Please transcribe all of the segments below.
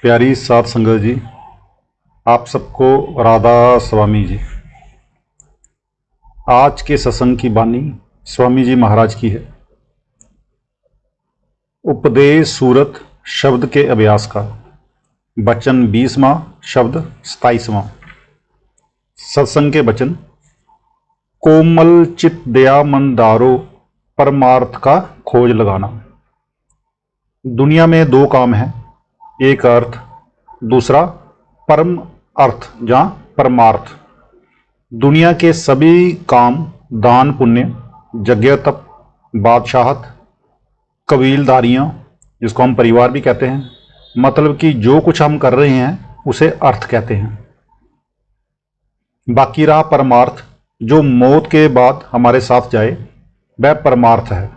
प्यारी साध संगत जी, आप सबको राधा स्वामी जी। आज के सत्संग की बानी स्वामी जी महाराज की है। उपदेश सूरत शब्द के अभ्यास का वचन 20वां, शब्द 27वां। सत्संग के वचन। कोमल चित दया मंदारो परमार्थ का खोज लगाना। दुनिया में दो काम हैं, एक अर्थ, दूसरा परम अर्थ या परमार्थ। दुनिया के सभी काम दान पुण्य, यज्ञ तप, बादशाहत, कबीलदारियाँ जिसको हम परिवार भी कहते हैं, मतलब कि जो कुछ हम कर रहे हैं उसे अर्थ कहते हैं। बाकी रहा परमार्थ, जो मौत के बाद हमारे साथ जाए, वह परमार्थ है।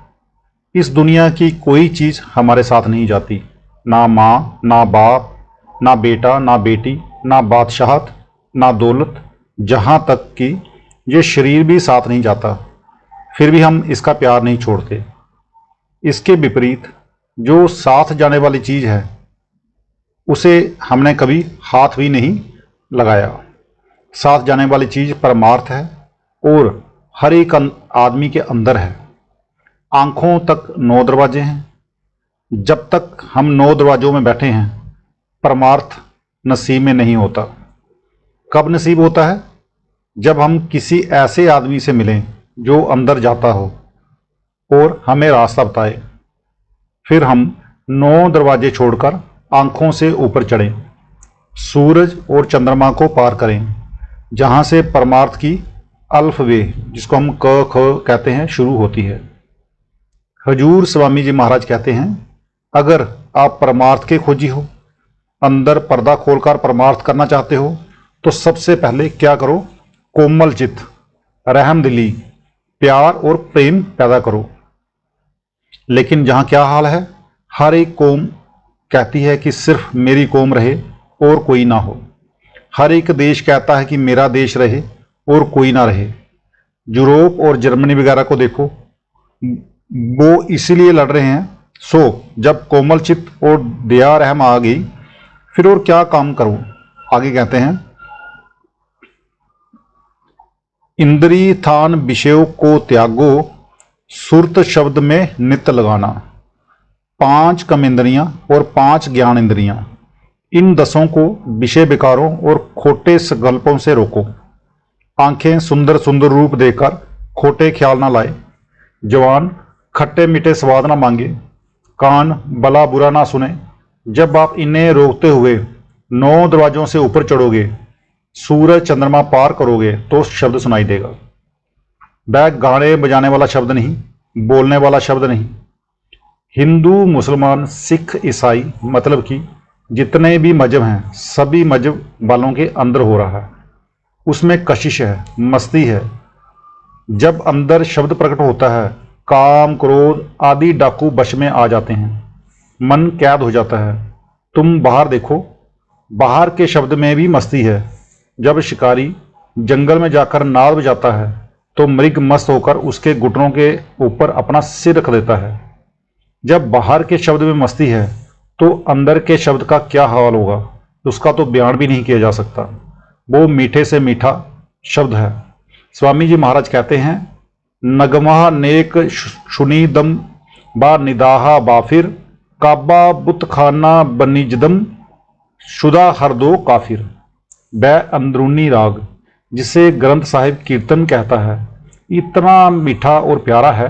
इस दुनिया की कोई चीज़ हमारे साथ नहीं जाती, ना माँ, ना बाप, ना बेटा, ना बेटी, ना बादशाहत, ना दौलत, जहाँ तक कि ये शरीर भी साथ नहीं जाता, फिर भी हम इसका प्यार नहीं छोड़ते। इसके विपरीत जो साथ जाने वाली चीज़ है उसे हमने कभी हाथ भी नहीं लगाया। साथ जाने वाली चीज़ परमार्थ है और हर एक आदमी के अंदर है। आँखों तक 9 दरवाजे हैं। जब तक हम 9 दरवाजों में बैठे हैं, परमार्थ नसीब में नहीं होता। कब नसीब होता है? जब हम किसी ऐसे आदमी से मिलें जो अंदर जाता हो और हमें रास्ता बताए। फिर हम 9 दरवाजे छोड़कर आँखों से ऊपर चढ़ें, सूरज और चंद्रमा को पार करें, जहाँ से परमार्थ की अल्फ वे, जिसको हम क ख कहते हैं, शुरू होती है। हजूर स्वामी जी महाराज कहते हैं, अगर आप परमार्थ के खोजी हो, अंदर पर्दा खोलकर परमार्थ करना चाहते हो, तो सबसे पहले क्या करो? कोमल चित्त, रहमदिली, प्यार और प्रेम पैदा करो। लेकिन जहाँ क्या हाल है, हर एक कौम कहती है कि सिर्फ मेरी कौम रहे और कोई ना हो। हर एक देश कहता है कि मेरा देश रहे और कोई ना रहे। यूरोप और जर्मनी वगैरह को देखो, वो इसीलिए लड़ रहे हैं। सो जब कोमल चित्त और दया रहम आ गई, फिर और क्या काम करूं? आगे कहते हैं, इंद्री थान विषयों को त्यागो, सुरत शब्द में नित्य लगाना। 5 कर्म इंद्रियां और 5 ज्ञान इंद्रियां, इन 10 को विषय विकारों और खोटे संकल्पों से रोको। आंखें सुंदर सुंदर रूप देखकर खोटे ख्याल ना लाए। जवान खट्टे मीठे स्वाद ना मांगे। कान भला बुरा ना सुने। जब आप इन्हें रोकते हुए 9 दरवाजों से ऊपर चढ़ोगे, सूरज चंद्रमा पार करोगे, तो शब्द सुनाई देगा। वह गाने बजाने वाला शब्द नहीं, बोलने वाला शब्द नहीं। हिंदू, मुसलमान, सिख, ईसाई, मतलब कि जितने भी मजहब हैं, सभी मजहब वालों के अंदर हो रहा है। उसमें कशिश है, मस्ती है। जब अंदर शब्द प्रकट होता है, काम क्रोध आदि डाकू वश में आ जाते हैं, मन कैद हो जाता है। तुम बाहर देखो, बाहर के शब्द में भी मस्ती है। जब शिकारी जंगल में जाकर नाद बजाता है, तो मृग मस्त होकर उसके घुटनों के ऊपर अपना सिर रख देता है। जब बाहर के शब्द में मस्ती है, तो अंदर के शब्द का क्या हाल होगा, उसका तो बयान भी नहीं किया जा सकता। वो मीठे से मीठा शब्द है। स्वामी जी महाराज कहते हैं, नगमा नेक शुनीदम बा निदाहा बाफिर, काबा बुतखाना बनीजदम शुदा हर दो काफिर। वह अंदरूनी राग, जिसे ग्रंथ साहिब कीर्तन कहता है, इतना मीठा और प्यारा है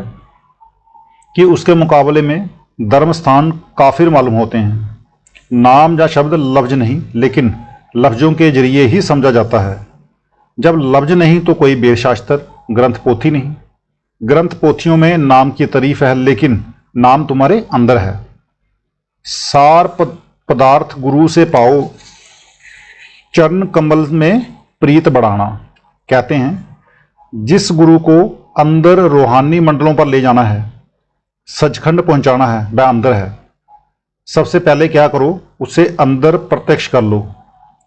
कि उसके मुकाबले में धर्म स्थान काफिर मालूम होते हैं। नाम या शब्द लफ्ज नहीं, लेकिन लफ्जों के जरिए ही समझा जाता है। जब लफ्ज नहीं तो कोई वेदशास्त्र, ग्रंथ पोथी नहीं। ग्रंथ पोथियों में नाम की तारीफ है, लेकिन नाम तुम्हारे अंदर है। सार पदार्थ गुरु से पाओ, चरण कमल में प्रीत बढ़ाना। कहते हैं, जिस गुरु को अंदर रूहानी मंडलों पर ले जाना है, सचखंड पहुंचाना है, वह अंदर है। सबसे पहले क्या करो? उसे अंदर प्रत्यक्ष कर लो,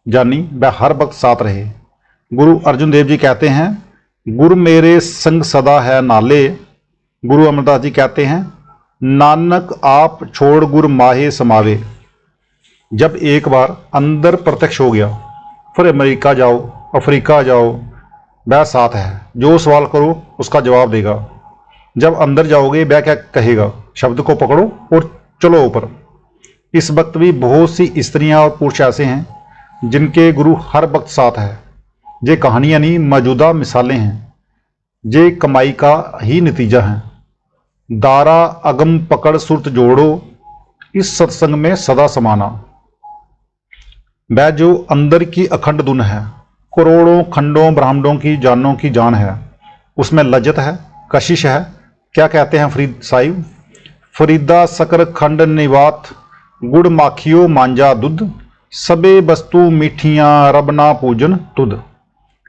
यानी वह हर वक्त साथ रहे। गुरु अर्जुन देव जी कहते हैं, गुरु मेरे संग सदा है नाले। गुरु अमरदास जी कहते हैं, नानक आप छोड़ गुर माहे समावे। जब एक बार अंदर प्रत्यक्ष हो गया, फिर अमेरिका जाओ, अफ्रीका जाओ, वह साथ है, जो सवाल करो उसका जवाब देगा। जब अंदर जाओगे वह क्या कहेगा, शब्द को पकड़ो और चलो ऊपर। इस वक्त भी बहुत सी स्त्रियां और पुरुष ऐसे हैं जिनके गुरु हर वक्त साथ है। ये कहानियां नहीं, मौजूदा मिसालें हैं, ये कमाई का ही नतीजा है। दारा अगम पकड़ सुरत जोड़ो, इस सत्संग में सदा समाना। वह जो अंदर की अखंड धुन है, करोड़ों खंडों ब्रह्मांडों की जानों की जान है, उसमें लज्जत है, कशिश है। क्या कहते हैं फरीद साहिब, फरीदा सकर खंड निवात, गुड़ माखियो मांजा दुध, सबे वस्तु मीठियां रबना पूजन तुद।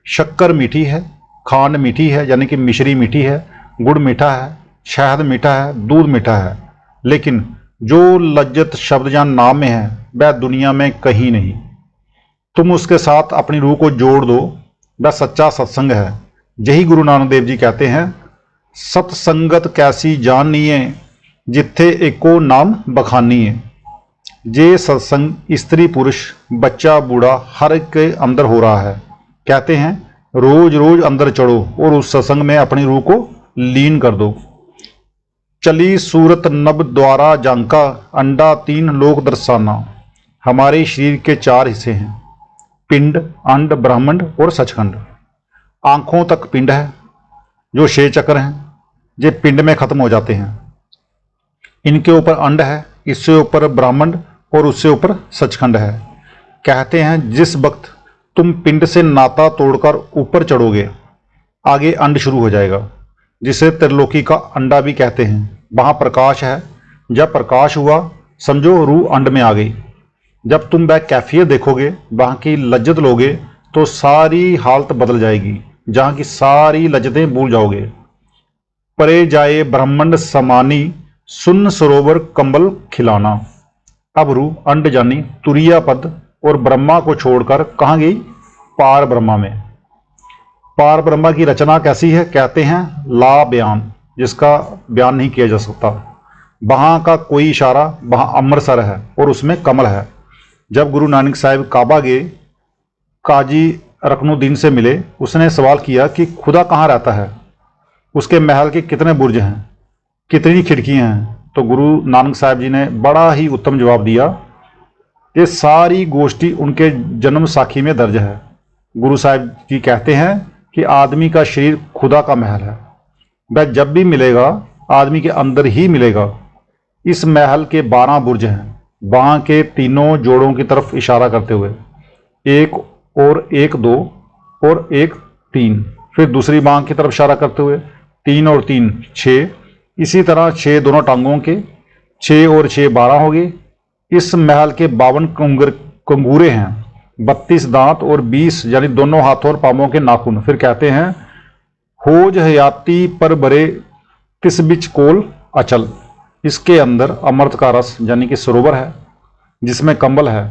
शक्कर मीठी है, खांड मीठी है यानी कि मिश्री मीठी है, गुड़ मीठा है, शहद मीठा है, दूध मीठा है, लेकिन जो लज्जत शब्द या नाम में है वह दुनिया में कहीं नहीं। तुम उसके साथ अपनी रूह को जोड़ दो, वह सच्चा सत्संग है। यही गुरु नानक देव जी कहते हैं, सत्संगत कैसी जानिए, जिथे एको नाम बखानिए। ये सत्संग स्त्री पुरुष बच्चा बूढ़ा हर के अंदर हो रहा है। कहते हैं रोज रोज अंदर चढ़ो और उस सत्संग में अपनी रूह को लीन कर दो। चली सूरत नभ द्वारा जांका, अंडा तीन लोक दर्शाना। हमारे शरीर के चार हिस्से हैं, पिंड, अंड, ब्रह्मांड और सचखंड। आंखों तक पिंड है जो 6 चक्र हैं, ये पिंड में खत्म हो जाते हैं। इनके ऊपर अंड है, इससे ऊपर ब्रह्मांड और उससे ऊपर सचखंड है। कहते हैं जिस वक्त तुम पिंड से नाता तोड़कर ऊपर चढ़ोगे, आगे अंड शुरू हो जाएगा, जिसे त्रिलोकी का अंडा भी कहते हैं। वहां प्रकाश है, जब प्रकाश हुआ समझो रूह अंड में आ गई। जब तुम वह कैफियत देखोगे, वहां की लज्जत लोगे, तो सारी हालत बदल जाएगी, जहां की सारी लज्जतें भूल जाओगे। परे जाए ब्रह्मांड समानी, सुन्न सरोवर कंबल खिलाना। अब रूह अंड जानी तुरिया पद और ब्रह्मा को छोड़कर कहाँ गई, पार ब्रह्मा में। पार ब्रह्मा की रचना कैसी है, कहते हैं ला बयान, जिसका बयान नहीं किया जा सकता। वहां का कोई इशारा, वहां अमृतसर है और उसमें कमल है। जब गुरु नानक साहिब काबा गए, काजी रकनुद्दीन से मिले, उसने सवाल किया कि खुदा कहाँ रहता है, उसके महल के कितने बुर्ज हैं, कितनी खिड़कियां हैं। तो गुरु नानक साहिब जी ने बड़ा ही उत्तम जवाब दिया। ये सारी गोष्ठी उनके जन्म साखी में दर्ज है। गुरु साहिब जी कहते हैं कि आदमी का शरीर खुदा का महल है। वह जब भी मिलेगा आदमी के अंदर ही मिलेगा। इस महल के 12 बुर्ज हैं, वहां के तीनों जोड़ों की तरफ इशारा करते हुए, 1 और 1 2 और 1 3, फिर दूसरी बांह की तरफ इशारा करते हुए 3 और 3 6, इसी तरह 6 दोनों टांगों के, 6 और 6 12 हो गए। इस महल के 52 कंगूरे हैं, 32 दांत और 20 यानी दोनों हाथों और पांवों के नाखून। फिर कहते हैं होज हयाती पर बरे तिस बिच कोल अचल। इसके अंदर अमृत का रस यानी कि सरोवर है, जिसमें कंबल है।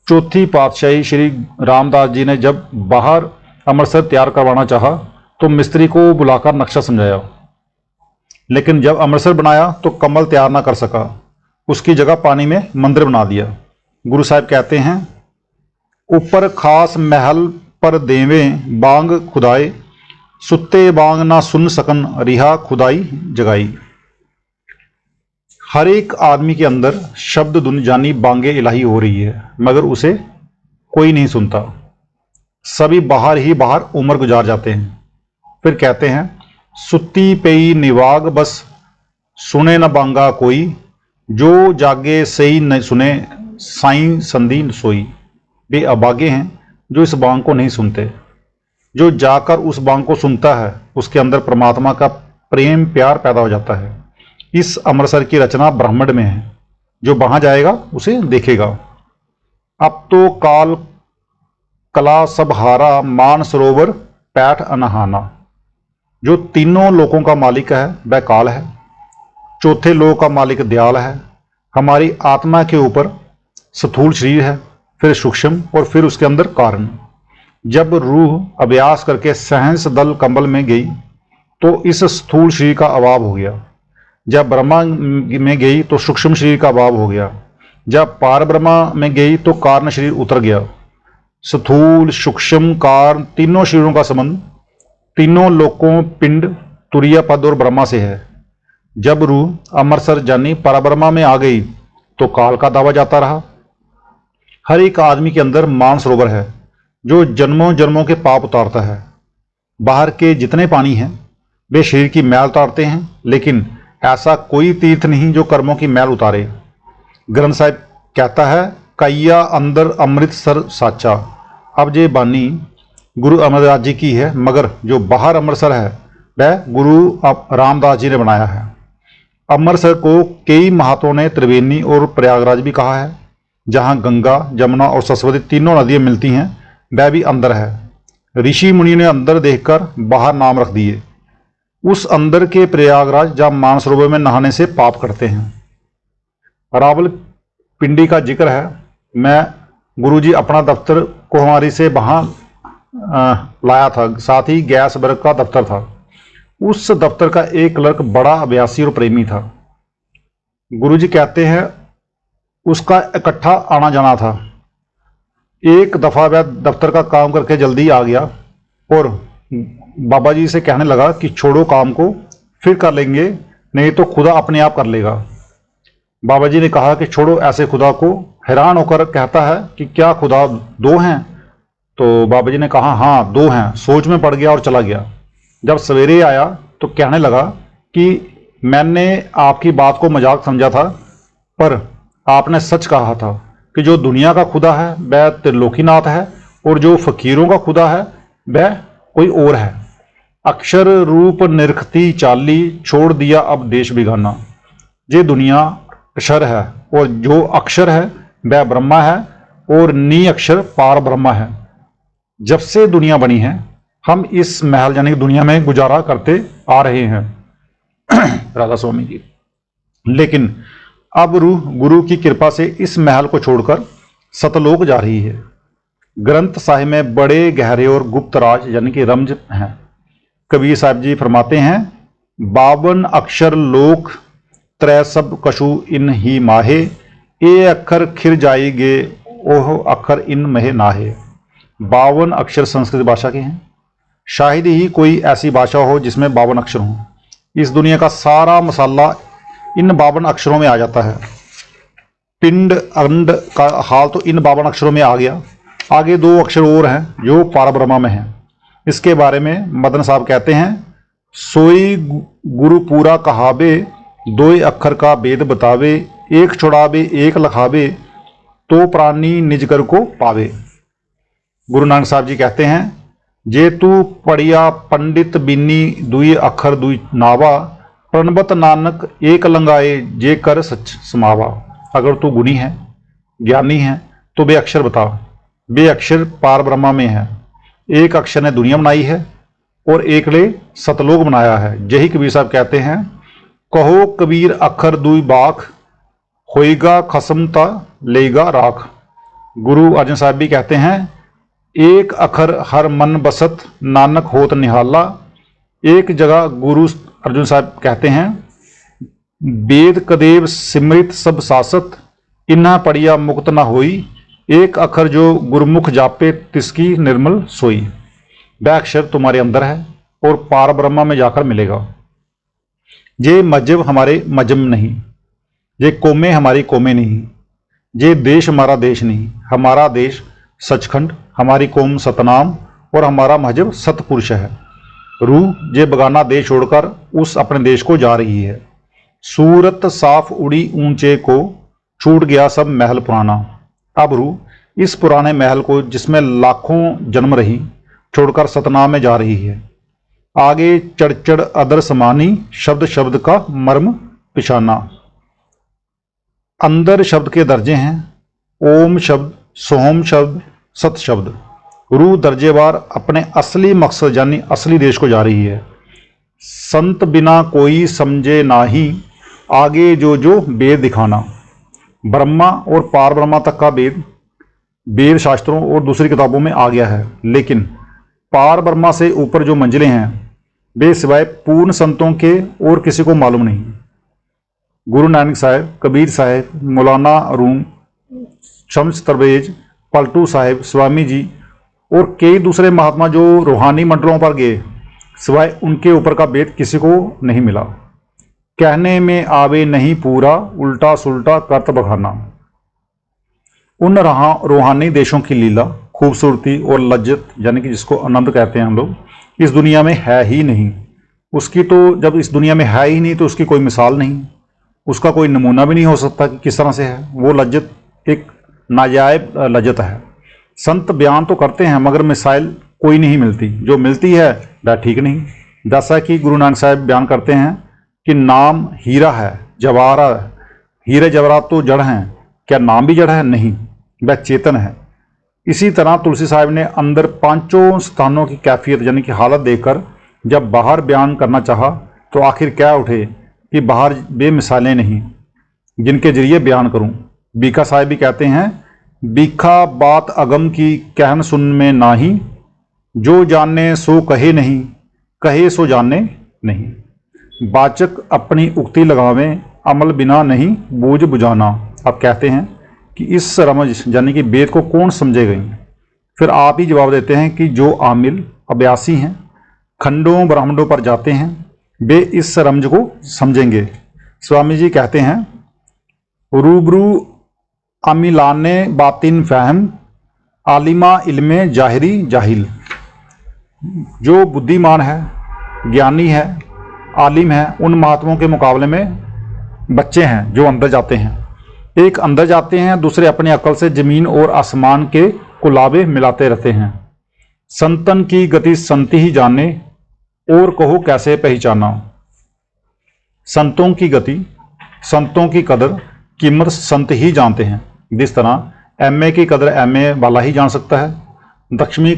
चौथी पातशाही श्री रामदास जी ने जब बाहर अमृतसर तैयार करवाना चाहा तो मिस्त्री को बुलाकर नक्शा समझाया, लेकिन जब अमृतसर बनाया तो कंबल तैयार ना कर सका, उसकी जगह पानी में मंदिर बना दिया। गुरु साहिब कहते हैं ऊपर खास महल पर देवें बांग खुदाए, सुत्ते बांग ना सुन सकन रिहा खुदाई जगाई। हर एक आदमी के अंदर शब्द धुन जानी बांगे इलाही हो रही है, मगर उसे कोई नहीं सुनता। सभी बाहर ही बाहर उम्र गुजार जाते हैं। फिर कहते हैं सुत्ती पेई निवाग बस सुने न बांगा कोई, जो जागे सही न सुने साईं संधि सोई। वे अभागे हैं जो इस बांग को नहीं सुनते। जो जाकर उस बांग को सुनता है उसके अंदर परमात्मा का प्रेम प्यार पैदा हो जाता है। इस अमृतसर की रचना ब्रह्मांड में है, जो वहां जाएगा उसे देखेगा। अब तो काल कला सब हारा, मान सरोवर पैठ अनहाना। जो तीनों लोकों का मालिक है वह काल है, चौथे लोक का मालिक दयाल है। हमारी आत्मा के ऊपर स्थूल शरीर है, फिर सूक्ष्म और फिर उसके अंदर कारण। जब रूह अभ्यास करके सहंस दल कंबल में गई तो इस स्थूल शरीर का अभाव हो गया। जब ब्रह्मा में गई तो सूक्ष्म शरीर का अभाव हो गया। जब पार ब्रह्मा में गई तो कारण शरीर उतर गया। स्थूल सूक्ष्म कारण तीनों शरीरों का संबंध तीनों लोकों पिंड तुरीय पद और ब्रह्मा से है। जब रूह अमरसर जानी परब्रह्मा में आ गई तो काल का दावा जाता रहा। हर एक आदमी के अंदर मानसरोवर है जो जन्मों जन्मों के पाप उतारता है। बाहर के जितने पानी हैं वे शरीर की मैल उतारते हैं, लेकिन ऐसा कोई तीर्थ नहीं जो कर्मों की मैल उतारे। ग्रंथ साहिब कहता है, कैया अंदर अमृतसर साचा। अब ये बानी गुरु अमरदास जी की है, मगर जो बाहर अमृतसर है वह गुरु रामदास जी ने बनाया है। अमृतसर को कई महात्माओं ने त्रिवेणी और प्रयागराज भी कहा है। जहाँ गंगा जमुना और सरस्वती तीनों नदियाँ मिलती हैं वह भी अंदर है। ऋषि मुनि ने अंदर देखकर बाहर नाम रख दिए। उस अंदर के प्रयागराज जहाँ मानसरोवर में नहाने से पाप करते हैं। रावल पिंडी का जिक्र है। मैं गुरुजी अपना दफ्तर कोहमारी से वहाँ लाया था, साथ ही गैस वर्ग का दफ्तर था। उस दफ्तर का एक क्लर्क बड़ा अभ्यासी और प्रेमी था। गुरुजी कहते हैं उसका इकट्ठा आना जाना था। एक दफ़ा वह दफ्तर का काम करके जल्दी आ गया और बाबा जी से कहने लगा कि छोड़ो काम को, फिर कर लेंगे, नहीं तो खुदा अपने आप कर लेगा। बाबा जी ने कहा कि छोड़ो ऐसे खुदा को। हैरान होकर कहता है कि क्या खुदा दो हैं? तो बाबा जी ने कहा हाँ 2 हैं। सोच में पड़ गया और चला गया। जब सवेरे आया तो कहने लगा कि मैंने आपकी बात को मजाक समझा था, पर आपने सच कहा था कि जो दुनिया का खुदा है वह त्रिलोकीनाथ है और जो फकीरों का खुदा है वह कोई और है। अक्षर रूप निरखती चाली, छोड़ दिया अब देश बिगाना। ये दुनिया अक्षर है और जो अक्षर है वह ब्रह्मा है और नी अक्षर पार ब्रह्मा है। जब से दुनिया बनी है हम इस महल यानी दुनिया में गुजारा करते आ रहे हैं राधा स्वामी जी। लेकिन अब रूह गुरु की कृपा से इस महल को छोड़कर सतलोक जा रही है। ग्रंथ साहिब में बड़े गहरे और गुप्त राज यानी कि रमज हैं। कबीर साहब जी फरमाते हैं, 52 अक्षर लोक त्रै सब कशु इन ही माहे, ए अक्षर खिर जाएगे ओह अक्षर इन महे नाहे। 52 अक्षर संस्कृत भाषा के हैं। शायद ही कोई ऐसी भाषा हो जिसमें 52 अक्षर हों। इस दुनिया का सारा मसाला इन 52 अक्षरों में आ जाता है। पिंड अंड का हाल तो इन 52 अक्षरों में आ गया। आगे 2 अक्षर और हैं जो पारब्रह्मा में हैं। इसके बारे में मदन साहब कहते हैं, सोई गुरु पूरा कहावे, 2 अक्षर का वेद बतावे, एक छुड़ावे एक लखावे, तो प्राणी निजगर को पावे। गुरु नानक साहब जी कहते हैं, जे तू पढ़िया पंडित बीनी, दुई अक्षर दुई नावा, प्रणबत नानक एक लंगाए, जे कर सच समावा। अगर तू गुणी है ज्ञानी है तो बे अक्षर बता। बे अक्षर पार ब्रह्मा में है। एक अक्षर ने दुनिया बनाई है और एक ने सतलोक बनाया है। यही कबीर साहब कहते हैं, कहो कबीर अक्षर दुई बाख, होएगा खसमता लेगा राख। गुरु अर्जन साहब भी कहते हैं, एक अखर हर मन बसत, नानक होत निहाला। एक जगह गुरु अर्जुन साहब कहते हैं, वेद कदेव सिमरित सब सासत, इन्ना पढ़िया मुक्त न होई, एक अखर जो गुरुमुख जापे तिसकी निर्मल सोई। वह अक्षर तुम्हारे अंदर है और पार ब्रह्मा में जाकर मिलेगा। ये मजहब हमारे मजहब नहीं, ये कौमें हमारी कौमें नहीं, ये देश हमारा देश नहीं। हमारा देश सचखंड, हमारी कौम सतनाम और हमारा मजहब सतपुरुष है। रूह ये बगाना देश छोड़कर उस अपने देश को जा रही है। सूरत साफ उड़ी ऊंचे को, छूट गया सब महल पुराना। अब रूह इस पुराने महल को जिसमें लाखों जन्म रही छोड़कर सतनाम में जा रही है। आगे चढ़ चढ़ अदर समानी, शब्द शब्द का मर्म पिछाना। अंदर शब्द के दर्जे हैं, ओम शब्द, सोहम शब्द, सत शब्द। रूह दर्जेवार अपने असली मकसद यानी असली देश को जा रही है। संत बिना कोई समझे नाही, आगे जो जो वेद दिखाना। ब्रह्मा और पार ब्रह्मा तक का वेद शास्त्रों और दूसरी किताबों में आ गया है, लेकिन पार ब्रह्मा से ऊपर जो मंजिलें हैं वे सिवाय पूर्ण संतों के और किसी को मालूम नहीं। गुरु नानक साहब, कबीर साहब, मौलाना रूम, शम्स तरवेज, पलटू साहिब, स्वामी जी और कई दूसरे महात्मा जो रूहानी मंडलों पर गए, सिवाय उनके ऊपर का भेद किसी को नहीं मिला। कहने में आवे नहीं पूरा, उल्टा सुल्टा करत बखाना। उन रूहानी देशों की लीला, खूबसूरती और लज्जत, यानी कि जिसको आनंद कहते हैं हम लोग, इस दुनिया में है ही नहीं। उसकी तो जब इस दुनिया में है ही नहीं तो उसकी कोई मिसाल नहीं, उसका कोई नमूना भी नहीं हो सकता कि किस तरह से है। वो लज्जत एक नाजायब लज्जत है। संत बयान तो करते हैं मगर मिसाइल कोई नहीं मिलती, जो मिलती है वह ठीक नहीं। जैसा कि गुरु नानक साहब बयान करते हैं कि नाम हीरा है, जवाहरात है। हीरे जवाहरात तो जड़ हैं, क्या नाम भी जड़ है? नहीं, वह चेतन है। इसी तरह तुलसी साहब ने अंदर पांचों स्थानों की कैफियत यानी कि हालत देखकर जब बाहर बयान करना चाहा तो आखिर क्या उठे कि बाहर बेमिसालें नहीं जिनके जरिए बयान करूं। बीका साहब भी कहते हैं, बीखा बात अगम की कहन सुन में नाही, जो जाने सो कहे नहीं, कहे सो जाने नहीं। वाचक अपनी उक्ति लगावें, अमल बिना नहीं बूझ बुझाना। अब कहते हैं कि इस रमज यानी कि वेद को कौन समझेगा? फिर आप ही जवाब देते हैं कि जो आमिल अभ्यासी हैं, खंडों ब्रह्मांडों पर जाते हैं, वे इस रमज को समझेंगे। स्वामी जी कहते हैं, रूबरू अमिलाने बातिन फहम, आलिमा इल्मे जाहिरी जाहिल। जो बुद्धिमान है, ज्ञानी है, आलिम है, उन महात्माओं के मुकाबले में बच्चे हैं जो अंदर जाते हैं। एक अंदर जाते हैं, दूसरे अपनी अकल से जमीन और आसमान के कुलाबे मिलाते रहते हैं। संतन की गति संत ही जाने, और कहो कैसे पहचाना। संतों की गति, संतों की कदर कीमत संत ही जानते हैं। जिस तरह एमए की कदर एमए वाला ही जान सकता है, 10वीं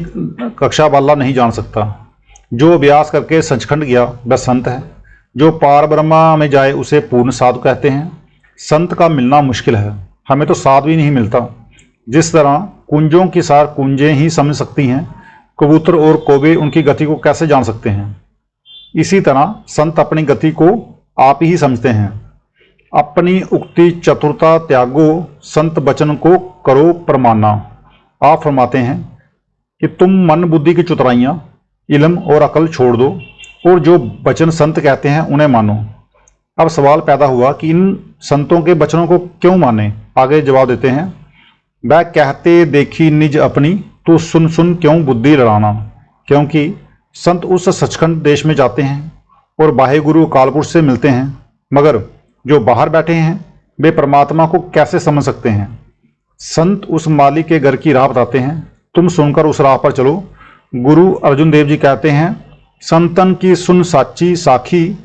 कक्षा वाला नहीं जान सकता। जो अभ्यास करके सचखंड गया वह संत है। जो पार ब्रह्मा में जाए उसे पूर्ण साधु कहते हैं। संत का मिलना मुश्किल है, हमें तो साधु ही नहीं मिलता। जिस तरह कुंजों की सार कुंजें ही समझ सकती हैं, कबूतर और कौवे उनकी गति को कैसे जान सकते हैं? इसी तरह संत अपनी गति को आप ही समझते हैं। अपनी उक्ति चतुरता त्यागो, संत वचन को करो प्रमाना। आप फरमाते हैं कि तुम मन बुद्धि की चतुराइयाँ, इल्म और अकल छोड़ दो और जो वचन संत कहते हैं उन्हें मानो। अब सवाल पैदा हुआ कि इन संतों के वचनों को क्यों माने? आगे जवाब देते हैं, वह कहते देखी निज अपनी, तो सुन सुन क्यों बुद्धि लड़ाना। क्योंकि संत उस सचखंड देश में जाते हैं और बाह्य गुरु अकाल पुरुष से मिलते हैं, मगर जो बाहर बैठे हैं वे परमात्मा को कैसे समझ सकते हैं? संत उस मालिक के घर की राह बताते हैं, तुम सुनकर उस राह पर चलो। गुरु अर्जुन देव जी कहते हैं, संतन की सुन साची साखी,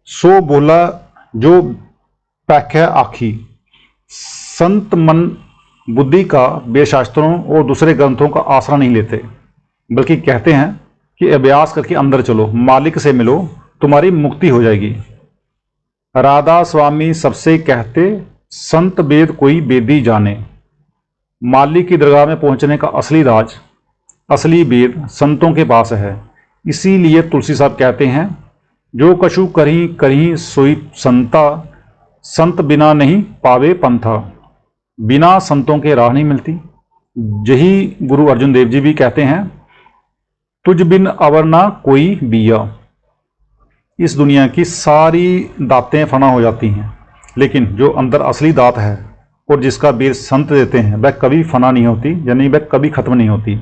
सो बोला जो पैख्या आखी। संत मन बुद्धि का वेदशास्त्रों और दूसरे ग्रंथों का आसरा नहीं लेते, बल्कि कहते हैं कि अभ्यास करके अंदर चलो, मालिक से मिलो, तुम्हारी मुक्ति हो जाएगी। राधा स्वामी सबसे कहते, संत वेद कोई वेदी जाने। मालिक की दरगाह में पहुंचने का असली राज, असली वेद संतों के पास है। इसीलिए तुलसी साहब कहते हैं, जो कछु करी करी सोई संता, संत बिना नहीं पावे पंथा। बिना संतों के राह नहीं मिलती। यही गुरु अर्जुन देव जी भी कहते हैं, तुझ बिन अवर ना कोई बिया। इस दुनिया की सारी दातें फना हो जाती हैं, लेकिन जो अंदर असली दात है और जिसका बीज संत देते हैं वह कभी फना नहीं होती, यानी वह कभी खत्म नहीं होती।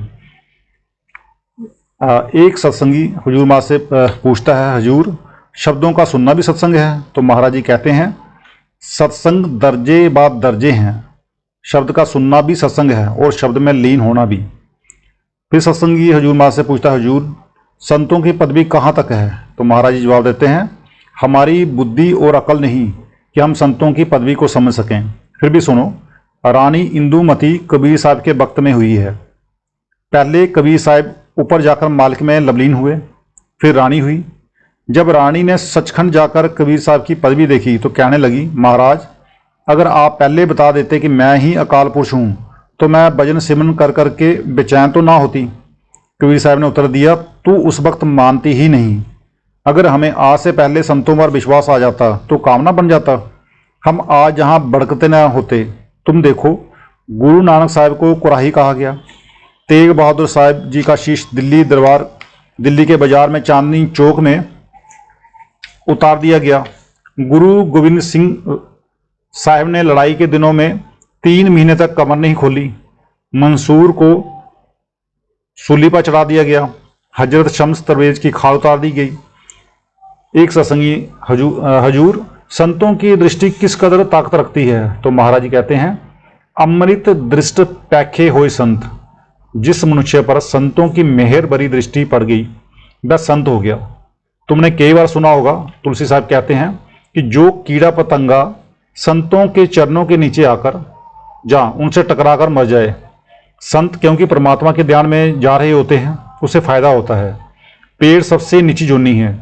एक सत्संगी हुजूर माँ से पूछता है, हुजूर शब्दों का सुनना भी सत्संग है? तो महाराज जी कहते हैं, सत्संग दर्जे बाद दर्जे हैं। शब्द का सुनना भी सत्संग है और शब्द में लीन होना भी। फिर सत्संगी हजूर माँ से पूछता है, हजूर संतों की पदवी कहाँ तक है? तो महाराज जी जवाब देते हैं, हमारी बुद्धि और अकल नहीं कि हम संतों की पदवी को समझ सकें। फिर भी सुनो, रानी इंदुमती कबीर साहब के वक्त में हुई है। पहले कबीर साहब ऊपर जाकर मालिक में लवलीन हुए, फिर रानी हुई। जब रानी ने सचखंड जाकर कबीर साहब की पदवी देखी तो कहने लगी, महाराज अगर आप पहले बता देते कि मैं ही अकाल पुरुष हूँ तो मैं भजन सिमरन कर करके बेचैन तो ना होती। कबीर साहब ने उत्तर दिया, तू उस वक्त मानती ही नहीं। अगर हमें आज से पहले संतों पर विश्वास आ जाता तो काम ना बन जाता, हम आज यहाँ भड़कते ना होते। तुम देखो, गुरु नानक साहब को कुराही कहा गया। तेग बहादुर साहब जी का शीश दिल्ली के बाजार में चांदनी चौक में उतार दिया गया। गुरु गोविंद सिंह साहब ने लड़ाई के दिनों में 3 महीने तक कमर नहीं खोली। मंसूर को सूली पर चढ़ा दिया गया। हजरत शम्स तबरेज की खाल उतार दी गई। एक सत्संगी हजूर, संतों की दृष्टि किस कदर ताकत रखती है? तो महाराज जी कहते हैं, अमृत दृष्ट पैखे होए संत। जिस मनुष्य पर संतों की मेहर भरी दृष्टि पड़ गई वह संत हो गया। तुमने कई बार सुना होगा, तुलसी साहब कहते हैं कि जो कीड़ा पतंगा संतों के चरणों के नीचे आकर उनसे टकराकर मर जाए, संत क्योंकि परमात्मा के ध्यान में जा रहे होते हैं, उसे फायदा होता है। पेड़ सबसे नीची जोनी है,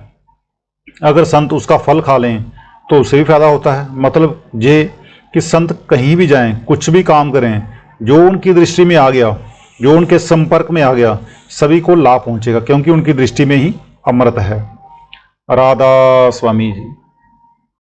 अगर संत उसका फल खा लें तो उसे भी फायदा होता है। मतलब ये कि संत कहीं भी जाएं, कुछ भी काम करें, जो उनकी दृष्टि में आ गया, जो उनके संपर्क में आ गया, सभी को लाभ पहुंचेगा, क्योंकि उनकी दृष्टि में ही अमृत है। राधा स्वामी जी।